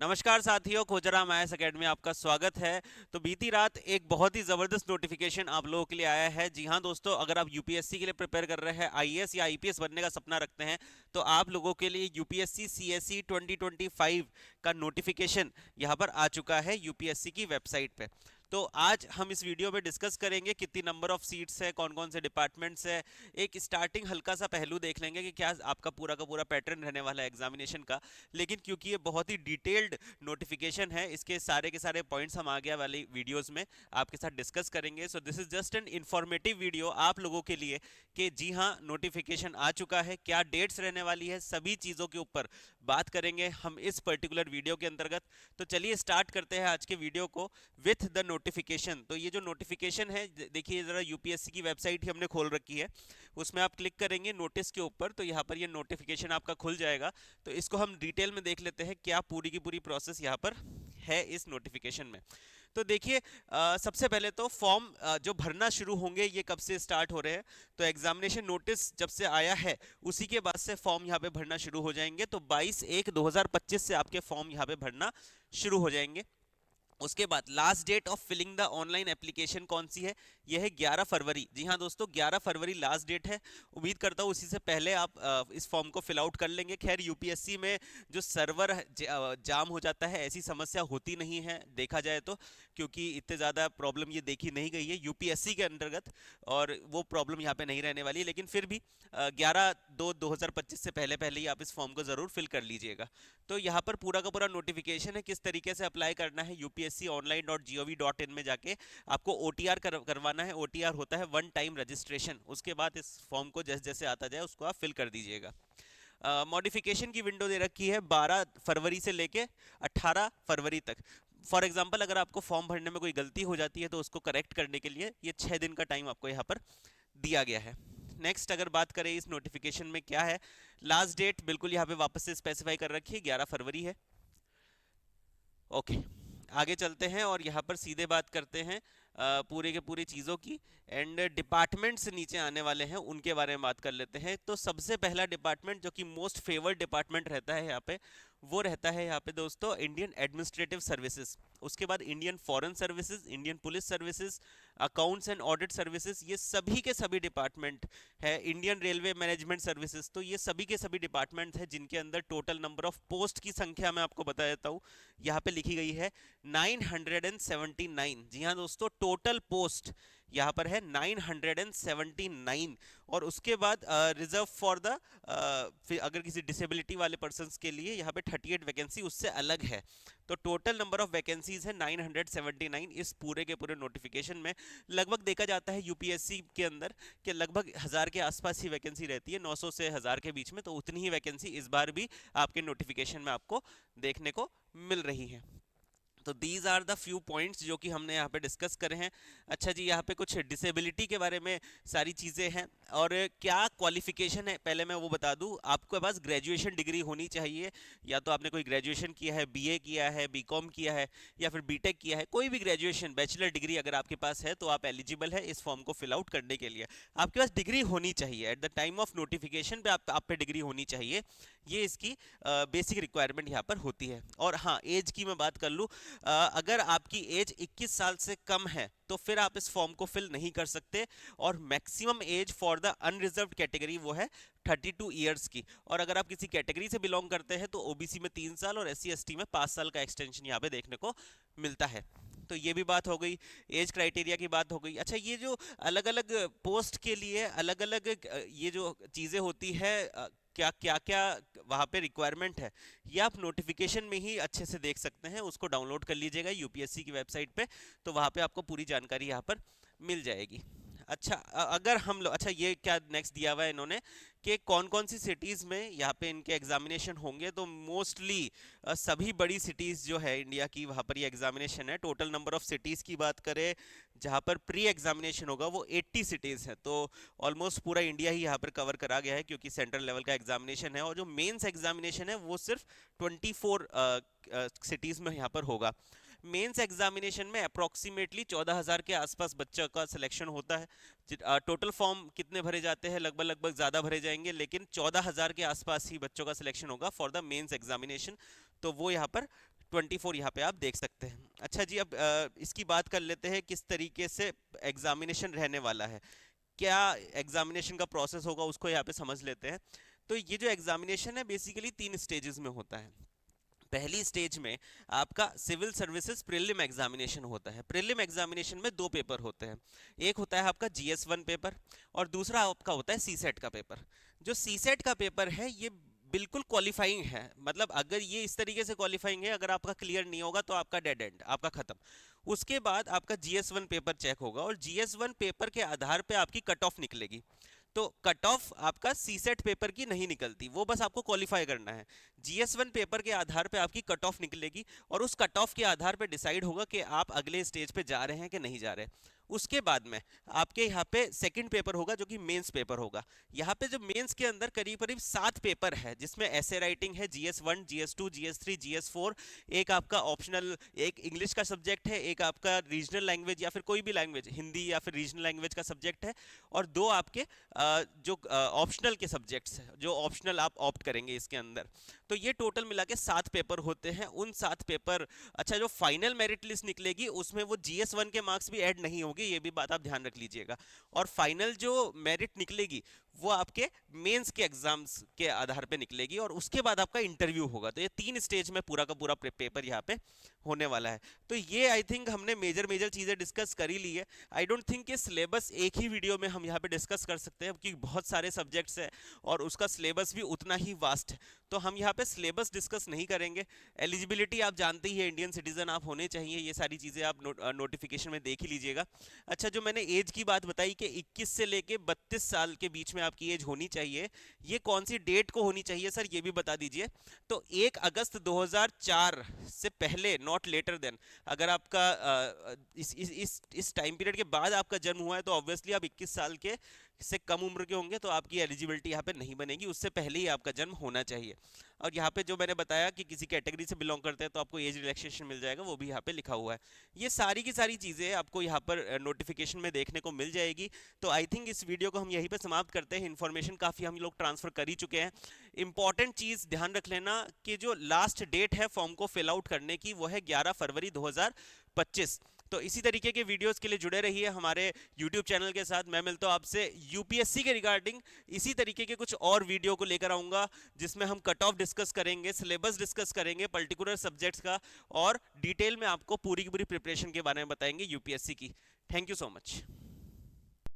नमस्कार साथियों, खोजराम IAS academy में आपका स्वागत है। तो बीती रात एक बहुत ही ज़बरदस्त नोटिफिकेशन आप लोगों के लिए आया है। जी हाँ दोस्तों, अगर आप यूपीएससी के लिए प्रिपेयर कर रहे हैं, आईएएस या आईपीएस बनने का सपना रखते हैं, तो आप लोगों के लिए यूपीएससी सीएसई 2025 का नोटिफिकेशन यहाँ पर आ चुका है यूपीएससी की वेबसाइट पे। तो आज हम इस वीडियो में डिस्कस करेंगे कितनी नंबर ऑफ सीट्स है, कौन कौन से डिपार्टमेंट्स है, एक स्टार्टिंग हल्का सा पहलू देख लेंगे कि क्या आपका पूरा का पूरा पैटर्न रहने वाला है एग्जामिनेशन का। लेकिन क्योंकि ये बहुत ही डिटेल्ड नोटिफिकेशन है, इसके सारे के सारे पॉइंट्स हम आगे वाली वीडियोस में आपके साथ डिस्कस करेंगे। So this is just an informative video आप लोगों के लिए कि जी हाँ, नोटिफिकेशन आ चुका है, क्या डेट्स रहने वाली है, सभी चीज़ों के ऊपर बात करेंगे हम इस पर्टिकुलर वीडियो के अंतर्गत। तो चलिए स्टार्ट करते हैं आज के वीडियो को विथ द नोटिफिकेशन। तो ये जो नोटिफिकेशन है, देखिए ज़रा, यूपीएससी की वेबसाइट ही हमने खोल रखी है, उसमें आप क्लिक करेंगे नोटिस के ऊपर, तो यहाँ पर ये नोटिफिकेशन आपका खुल जाएगा। तो इसको हम डिटेल में देख लेते हैं क्या पूरी की पूरी प्रोसेस यहाँ पर है इस नोटिफिकेशन में। तो देखिए, सबसे पहले तो फॉर्म जो भरना शुरू होंगे ये कब से स्टार्ट हो रहे हैं। तो एग्जामिनेशन नोटिस जब से आया है उसी के बाद से फॉर्म यहाँ पे भरना शुरू हो जाएंगे। तो 22/1/2025 से आपके फॉर्म यहाँ पे भरना शुरू हो जाएंगे। उसके बाद last date of filling the online application कौन सी है? यह है 11 फरवरी। जी हाँ दोस्तों, 11 फरवरी लास्ट डेट है। उम्मीद करता हूँ उसी से पहले आप इस फॉर्म को फिल आउट कर लेंगे। खैर, यूपीएससी में जो सर्वर जाम हो जाता है, ऐसी समस्या होती नहीं है देखा जाए तो, क्योंकि इतने ज़्यादा प्रॉब्लम ये देखी नहीं गई है यूपीएससी के अंतर्गत, और वो प्रॉब्लम यहाँ पे नहीं रहने वाली। लेकिन फिर भी 11/2/2025 से पहले पहले ही आप इस फॉर्म को ज़रूर फिल कर लीजिएगा। तो यहाँ पर पूरा का पूरा नोटिफिकेशन है, किस तरीके से अप्लाई करना है। upsconline.gov.in में जाके आपको ओटीआर करवाना है। ओटीआर होता है वन टाइम रजिस्ट्रेशन। उसके बाद इस फॉर्म को जैसे जैसे आता जाए उसको आप फिल कर दीजिएगा। मॉडिफिकेशन की विंडो दे रखी है 12 फरवरी से लेके 18 फरवरी तक। फॉर एग्जाम्पल, अगर आपको फॉर्म भरने में कोई गलती हो जाती है तो उसको करेक्ट करने के लिए ये 6 दिन का टाइम आपको यहाँ पर दिया गया है। नेक्स्ट अगर बात करें इस नोटिफिकेशन में क्या है, लास्ट डेट बिल्कुल यहाँ पे वापस से स्पेसिफाई कर रखी है, 11 फरवरी है। ओके, आगे चलते हैं और यहाँ पर सीधे बात करते हैं पूरे के पूरी चीज़ों की। एंड डिपार्टमेंट्स नीचे आने वाले हैं, उनके बारे में बात कर लेते हैं। तो सबसे पहला डिपार्टमेंट जो कि मोस्ट फेवर्ड डिपार्टमेंट रहता है यहाँ पे, वो रहता है यहाँ पे दोस्तों इंडियन एडमिनिस्ट्रेटिव सर्विसेज। उसके बाद Indian foreign services, Indian police services, accounts and audit services, ये सभी के सभी डिपार्टमेंट है। इंडियन रेलवे मैनेजमेंट सर्विसेज, तो ये सभी के सभी डिपार्टमेंट है जिनके अंदर टोटल नंबर ऑफ पोस्ट की संख्या मैं आपको बता देता हूँ, यहाँ पे लिखी गई है 979। जी हाँ दोस्तों, टोटल पोस्ट यहाँ पर है 979। और उसके बाद रिजर्व फॉर द, फिर अगर किसी डिसेबिलिटी वाले पर्सन्स के लिए यहाँ पे 38 वैकेंसी उससे अलग है। तो टोटल नंबर ऑफ वैकेंसीज है 979 इस पूरे के पूरे नोटिफिकेशन में। लगभग देखा जाता है यूपीएससी के अंदर कि लगभग 1000 के आसपास ही वैकेंसी रहती है, 900 से 1000 के बीच में। तो उतनी ही वैकेंसी इस बार भी आपके नोटिफिकेशन में आपको देखने को मिल रही है। तो these are the few points जो कि हमने यहाँ पे डिस्कस करे हैं। अच्छा जी, यहाँ पे कुछ डिसेबिलिटी के बारे में सारी चीज़ें हैं, और क्या क्वालिफिकेशन है पहले मैं वो बता दूँ। आपके पास ग्रेजुएशन डिग्री होनी चाहिए, या तो आपने कोई ग्रेजुएशन किया है, बीए किया है, बीकॉम किया है, या फिर बीटेक किया है, कोई भी ग्रेजुएशन बैचलर डिग्री अगर आपके पास है तो आप एलिजिबल है इस फॉर्म को फिल आउट करने के लिए। आपके पास डिग्री होनी चाहिए at the time of notification पे, आप पे डिग्री होनी चाहिए। ये इसकी बेसिक रिक्वायरमेंट यहाँ पर होती है। और हाँ, एज की मैं बात कर लूँ, अगर आपकी एज 21 साल से कम है तो फिर आप इस फॉर्म को फिल नहीं कर सकते। और maximum age for the unreserved category वो है 32 ईयर्स की। और अगर आप किसी कैटेगरी से बिलोंग करते हैं तो ओबीसी में 3 साल और एससी एसटी में 5 साल का एक्सटेंशन यहाँ पे देखने को मिलता है। तो ये भी बात हो गई, एज क्राइटेरिया की बात हो गई। अच्छा, ये जो अलग अलग पोस्ट के लिए अलग अलग ये जो चीज़ें होती है, क्या क्या क्या वहाँ पे रिक्वायरमेंट है, ये आप नोटिफिकेशन में ही अच्छे से देख सकते हैं। उसको डाउनलोड कर लीजिएगा यूपीएससी की वेबसाइट पे, तो वहाँ पे आपको पूरी जानकारी यहाँ पर मिल जाएगी। अच्छा, अगर हम लोग, अच्छा ये क्या नेक्स्ट दिया हुआ है इन्होंने कि कौन कौन सी सिटीज़ में यहाँ पे इनके एग्जामिनेशन होंगे। तो मोस्टली सभी बड़ी सिटीज़ जो है इंडिया की, वहाँ पर ये एग्जामिनेशन है। टोटल नंबर ऑफ सिटीज़ की बात करें जहाँ पर प्री एग्जामिनेशन होगा वो 80 सिटीज़ है। तो ऑलमोस्ट पूरा इंडिया ही यहाँ पर कवर करा गया है, क्योंकि सेंट्रल लेवल का एग्जामिनेशन है। और जो मेंस एग्जामिनेशन है वो सिर्फ 24 सिटीज़ में यहाँ पर होगा। मेंस एग्जामिनेशन में अप्रोक्सीमेटली 14,000 के आसपास बच्चों का सिलेक्शन होता है। टोटल फॉर्म कितने भरे जाते हैं, लगभग लगभग ज़्यादा भरे जाएंगे, लेकिन 14,000 के आसपास ही बच्चों का सिलेक्शन होगा फॉर द मेंस एग्जामिनेशन। तो वो यहाँ पर 24 यहाँ पे आप देख सकते हैं। अच्छा जी, अब इसकी बात कर लेते हैं किस तरीके से एग्जामिनेशन रहने वाला है, क्या एग्जामिनेशन का प्रोसेस होगा उसको यहाँ पे समझ लेते हैं। तो ये जो एग्जामिनेशन है बेसिकली 3 स्टेजेस में होता है। पहली स्टेज में आपका सिविल सर्विसेज प्रीलिम एग्जामिनेशन होता है। प्रीलिम एग्जामिनेशन में 2 पेपर होते हैं। एक होता है आपका GS1 पेपर और दूसरा आपका होता है सीसेट का पेपर। जो सीसेट का पेपर है ये बिल्कुल क्वालिफाइंग है, मतलब अगर ये इस तरीके से क्वालिफाइंग है, अगर आपका क्लियर नहीं होगा तो आपका डेड एंड, आपका खत्म। उसके बाद आपका GS1 पेपर चेक होगा और GS1 पेपर के आधार पे आपकी कट ऑफ निकलेगी। तो कट ऑफ आपका सीसेट पेपर की नहीं निकलती, वो बस आपको क्वालिफाई करना है। GS1 पेपर के आधार पे आपकी कट ऑफ निकलेगी और उस कट ऑफ के आधार पे डिसाइड होगा कि आप अगले स्टेज पे जा रहे हैं कि नहीं जा रहे। उसके बाद में आपके यहाँ पे सेकंड पेपर होगा जो कि मेंस पेपर होगा। यहाँ पे जो मेंस के अंदर करीब करीब 7 पेपर है, जिसमें ऐसे राइटिंग है, GS1, GS2, GS3, GS4, एक आपका ऑप्शनल, एक इंग्लिश का सब्जेक्ट है, एक आपका रीजनल लैंग्वेज या फिर कोई भी लैंग्वेज, हिंदी या फिर रीजनल लैंग्वेज का सब्जेक्ट है, और 2 आपके जो ऑप्शनल के सब्जेक्ट्स हैं, जो ऑप्शनल आप ऑप्ट करेंगे इसके अंदर। तो ये टोटल मिला के 7 पेपर होते हैं। उन 7 पेपर, अच्छा जो फाइनल मेरिट लिस्ट निकलेगी उसमें वो GS1 के मार्क्स भी ऐड नहीं होगी, ये भी बात आप ध्यान रख लीजिएगा। और फाइनल जो मेरिट निकलेगी वो आपके मेंस के एग्जाम्स के आधार पे निकलेगी और उसके बाद आपका इंटरव्यू होगा। तो ये 3 स्टेज में पूरा का पूरा पेपर यहाँ पे होने वाला है। तो ये आई थिंक हमने मेजर मेजर चीजें डिस्कस कर ही ली है। आई डोंट थिंक कि सिलेबस एक ही वीडियो में हम यहाँ पे डिस्कस कर सकते हैं, क्योंकि बहुत सारे सब्जेक्ट्स हैं और उसका सिलेबस भी उतना ही वास्ट है। तो हम यहाँ पे सिलेबस डिस्कस नहीं करेंगे। एलिजिबिलिटी आप जानते ही है, इंडियन सिटीजन आप होने चाहिए, ये सारी चीज़ें आप नोटिफिकेशन में देख ही लीजिएगा। अच्छा, जो मैंने एज की बात बताई कि 21 से लेके 32 साल के बीच में आपकी एज होनी चाहिए, ये कौन सी डेट को होनी चाहिए सर, ये भी बता दीजिए। तो 1 अगस्त 2004 से पहले, नॉट लेटर देन। अगर आपका इस टाइम पीरियड के बाद आपका जन्म हुआ है तो ऑब्वियसली आप 21 साल के से कम उम्र के होंगे, तो आपकी एलिजिबिलिटी यहाँ पे नहीं बनेगी, उससे पहले ही आपका जन्म होना चाहिए। और यहाँ पे जो मैंने बताया कि किसी कैटेगरी से बिलोंग करते हैं तो आपको एज रिलैक्सेशन मिल जाएगा, वो भी यहाँ पे लिखा हुआ है। ये सारी की सारी चीज़ें आपको यहाँ पर नोटिफिकेशन में देखने को मिल जाएगी। तो आई थिंक इस वीडियो को हम यहीं पे समाप्त करते हैं। इन्फॉर्मेशन काफ़ी हम लोग ट्रांसफर कर ही चुके हैं। इंपॉर्टेंट चीज़ ध्यान रख लेना कि जो लास्ट डेट है फॉर्म को फिल आउट करने की, वो है 11 फरवरी 2025। तो इसी तरीके के वीडियोस के लिए जुड़े रहिए हमारे YouTube चैनल के साथ। मैं मिलता हूँ आपसे UPSC के रिगार्डिंग इसी तरीके के कुछ और वीडियो को लेकर आऊँगा, जिसमें हम कट ऑफ डिस्कस करेंगे, सिलेबस डिस्कस करेंगे पर्टिकुलर सब्जेक्ट्स का, और डिटेल में आपको पूरी की पूरी प्रिपरेशन के बारे में बताएंगे UPSC की। Thank you so much.